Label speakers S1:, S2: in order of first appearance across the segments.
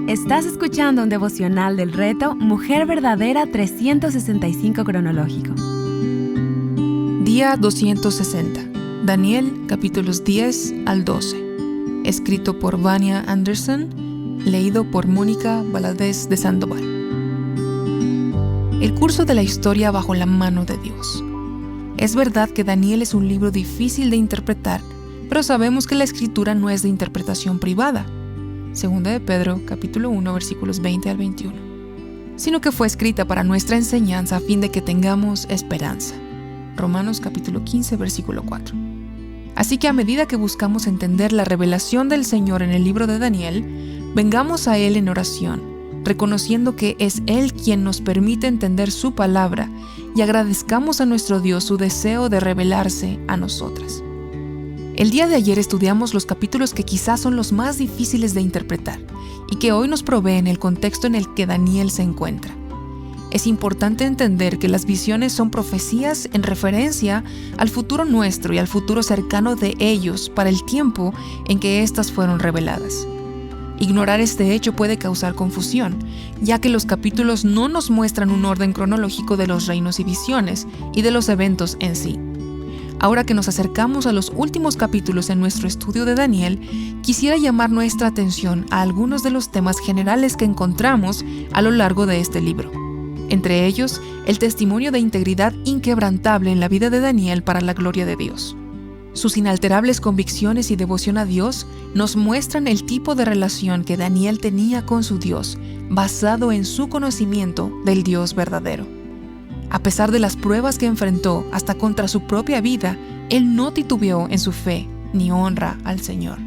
S1: Estás escuchando un devocional del reto Mujer Verdadera 365 cronológico.
S2: Día 260. Daniel, capítulos 10 al 12. Escrito por Vania Anderson, leído por Mónica Valadez de Sandoval. El curso de la historia bajo la mano de Dios. Es verdad que Daniel es un libro difícil de interpretar, pero sabemos que la escritura no es de interpretación privada. Segunda de Pedro, capítulo 1, versículos 20 al 21. Sino que fue escrita para nuestra enseñanza a fin de que tengamos esperanza. Romanos capítulo 15, versículo 4. Así que a medida que buscamos entender la revelación del Señor en el libro de Daniel, vengamos a Él en oración, reconociendo que es Él quien nos permite entender su palabra y agradezcamos a nuestro Dios su deseo de revelarse a nosotras. El día de ayer estudiamos los capítulos que quizás son los más difíciles de interpretar y que hoy nos proveen el contexto en el que Daniel se encuentra. Es importante entender que las visiones son profecías en referencia al futuro nuestro y al futuro cercano de ellos para el tiempo en que éstas fueron reveladas. Ignorar este hecho puede causar confusión, ya que los capítulos no nos muestran un orden cronológico de los reinos y visiones y de los eventos en sí. Ahora que nos acercamos a los últimos capítulos en nuestro estudio de Daniel, quisiera llamar nuestra atención a algunos de los temas generales que encontramos a lo largo de este libro. Entre ellos, el testimonio de integridad inquebrantable en la vida de Daniel para la gloria de Dios. Sus inalterables convicciones y devoción a Dios nos muestran el tipo de relación que Daniel tenía con su Dios, basado en su conocimiento del Dios verdadero. A pesar de las pruebas que enfrentó hasta contra su propia vida, él no titubeó en su fe ni honra al Señor.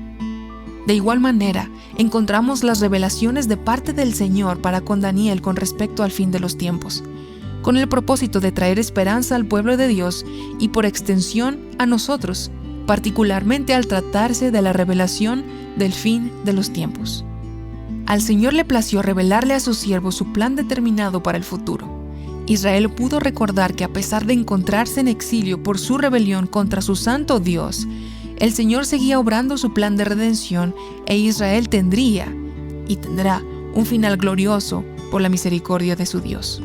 S2: De igual manera, encontramos las revelaciones de parte del Señor para con Daniel con respecto al fin de los tiempos, con el propósito de traer esperanza al pueblo de Dios y por extensión a nosotros, particularmente al tratarse de la revelación del fin de los tiempos. Al Señor le plació revelarle a su siervo su plan determinado para el futuro. Israel pudo recordar que a pesar de encontrarse en exilio por su rebelión contra su santo Dios, el Señor seguía obrando su plan de redención e Israel tendría y tendrá un final glorioso por la misericordia de su Dios.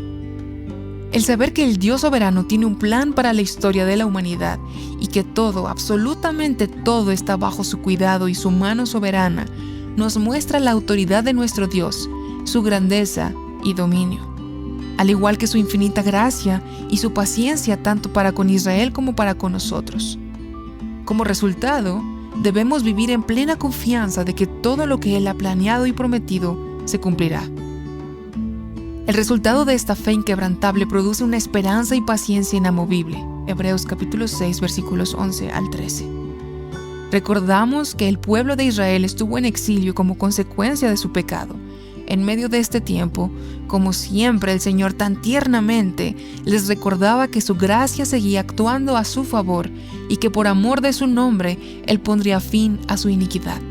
S2: El saber que el Dios soberano tiene un plan para la historia de la humanidad y que todo, absolutamente todo está bajo su cuidado y su mano soberana, nos muestra la autoridad de nuestro Dios, su grandeza y dominio, al igual que su infinita gracia y su paciencia tanto para con Israel como para con nosotros. Como resultado, debemos vivir en plena confianza de que todo lo que Él ha planeado y prometido se cumplirá. El resultado de esta fe inquebrantable produce una esperanza y paciencia inamovible. Hebreos capítulo 6, versículos 11 al 13. Recordamos que el pueblo de Israel estuvo en exilio como consecuencia de su pecado. En medio de este tiempo, como siempre, el Señor tan tiernamente les recordaba que su gracia seguía actuando a su favor y que por amor de su nombre, Él pondría fin a su iniquidad.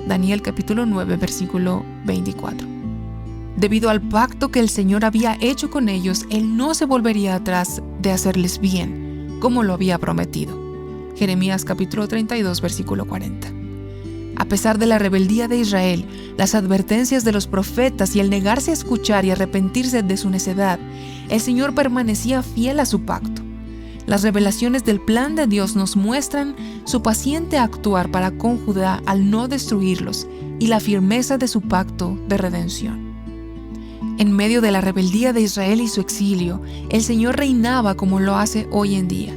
S2: Daniel capítulo 9, versículo 24. Debido al pacto que el Señor había hecho con ellos, Él no se volvería atrás de hacerles bien, como lo había prometido. Jeremías capítulo 32, versículo 40. A pesar de la rebeldía de Israel, las advertencias de los profetas y el negarse a escuchar y arrepentirse de su necedad, el Señor permanecía fiel a su pacto. Las revelaciones del plan de Dios nos muestran su paciente actuar para con Judá al no destruirlos y la firmeza de su pacto de redención. En medio de la rebeldía de Israel y su exilio, el Señor reinaba como lo hace hoy en día.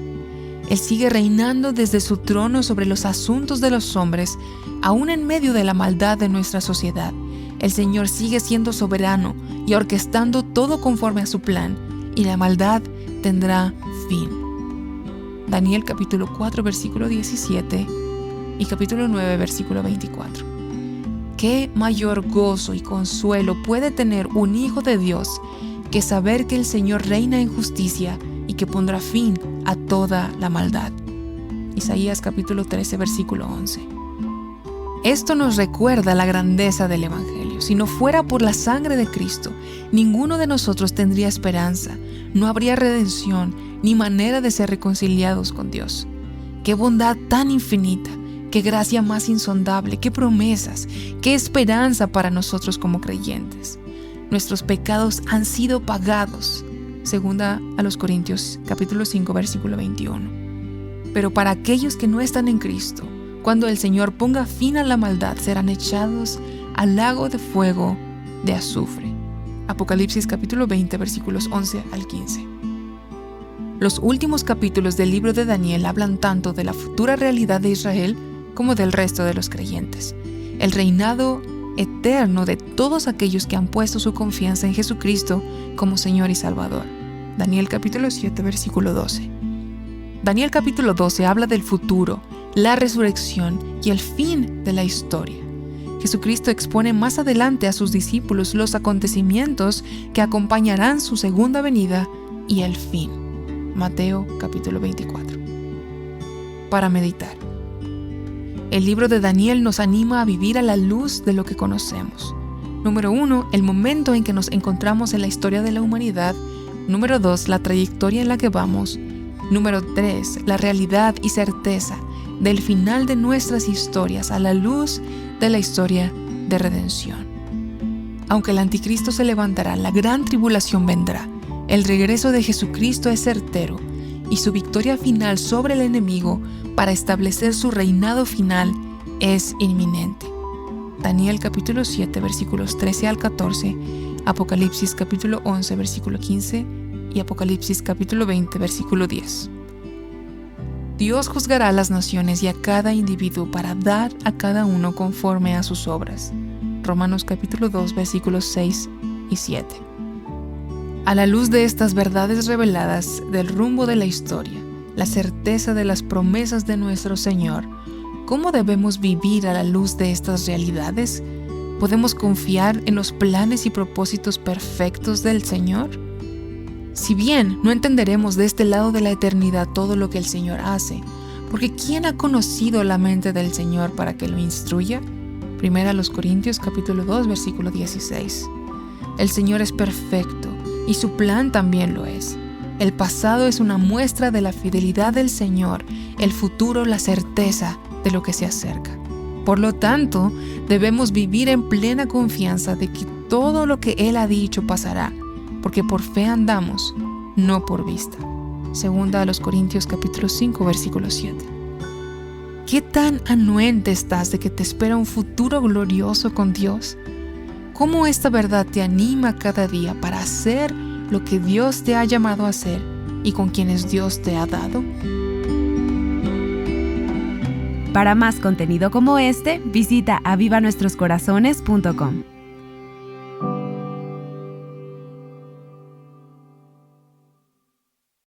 S2: Él sigue reinando desde su trono sobre los asuntos de los hombres, aún en medio de la maldad de nuestra sociedad. El Señor sigue siendo soberano y orquestando todo conforme a su plan, y la maldad tendrá fin. Daniel capítulo 4, versículo 17 y capítulo 9, versículo 24. ¿Qué mayor gozo y consuelo puede tener un hijo de Dios que saber que el Señor reina en justicia y que pondrá fin a toda la maldad? Isaías capítulo 13, versículo 11. Esto nos recuerda la grandeza del Evangelio. Si no fuera por la sangre de Cristo, ninguno de nosotros tendría esperanza, no habría redención ni manera de ser reconciliados con Dios. ¡Qué bondad tan infinita! Qué gracia más insondable, qué promesas, qué esperanza para nosotros como creyentes. Nuestros pecados han sido pagados. Segunda a los Corintios, capítulo 5, versículo 21. Pero para aquellos que no están en Cristo, cuando el Señor ponga fin a la maldad, serán echados al lago de fuego de azufre. Apocalipsis capítulo 20, versículos 11 al 15. Los últimos capítulos del libro de Daniel hablan tanto de la futura realidad de Israel como del resto de los creyentes. El reinado eterno de todos aquellos que han puesto su confianza en Jesucristo como Señor y Salvador. Daniel capítulo 7, versículo 12. Daniel capítulo 12 habla del futuro, la resurrección y el fin de la historia. Jesucristo expone más adelante a sus discípulos los acontecimientos que acompañarán su segunda venida y el fin. Mateo capítulo 24. Para meditar. El libro de Daniel nos anima a vivir a la luz de lo que conocemos. Número 1, el momento en que nos encontramos en la historia de la humanidad. Número 2, la trayectoria en la que vamos. Número 3, la realidad y certeza del final de nuestras historias a la luz de la historia de redención. Aunque el anticristo se levantará, la gran tribulación vendrá. El regreso de Jesucristo es certero y su victoria final sobre el enemigo para establecer su reinado final es inminente. Daniel capítulo 7 versículos 13 al 14, Apocalipsis capítulo 11 versículo 15 y Apocalipsis capítulo 20 versículo 10. Dios juzgará a las naciones y a cada individuo para dar a cada uno conforme a sus obras. Romanos capítulo 2 versículos 6 y 7. A la luz de estas verdades reveladas del rumbo de la historia, la certeza de las promesas de nuestro Señor, ¿cómo debemos vivir a la luz de estas realidades? ¿Podemos confiar en los planes y propósitos perfectos del Señor? Si bien no entenderemos de este lado de la eternidad todo lo que el Señor hace, porque ¿quién ha conocido la mente del Señor para que lo instruya? Primera a los Corintios capítulo 2 versículo 16. El Señor es perfecto y su plan también lo es. El pasado es una muestra de la fidelidad del Señor, el futuro la certeza de lo que se acerca. Por lo tanto, debemos vivir en plena confianza de que todo lo que Él ha dicho pasará, porque por fe andamos, no por vista. Segunda a los Corintios capítulo 5 versículo 7. ¿Qué tan anuente estás de que te espera un futuro glorioso con Dios? ¿Cómo esta verdad te anima cada día para hacer lo que Dios te ha llamado a hacer y con quienes Dios te ha dado?
S1: Para más contenido como este, visita avivanuestroscorazones.com.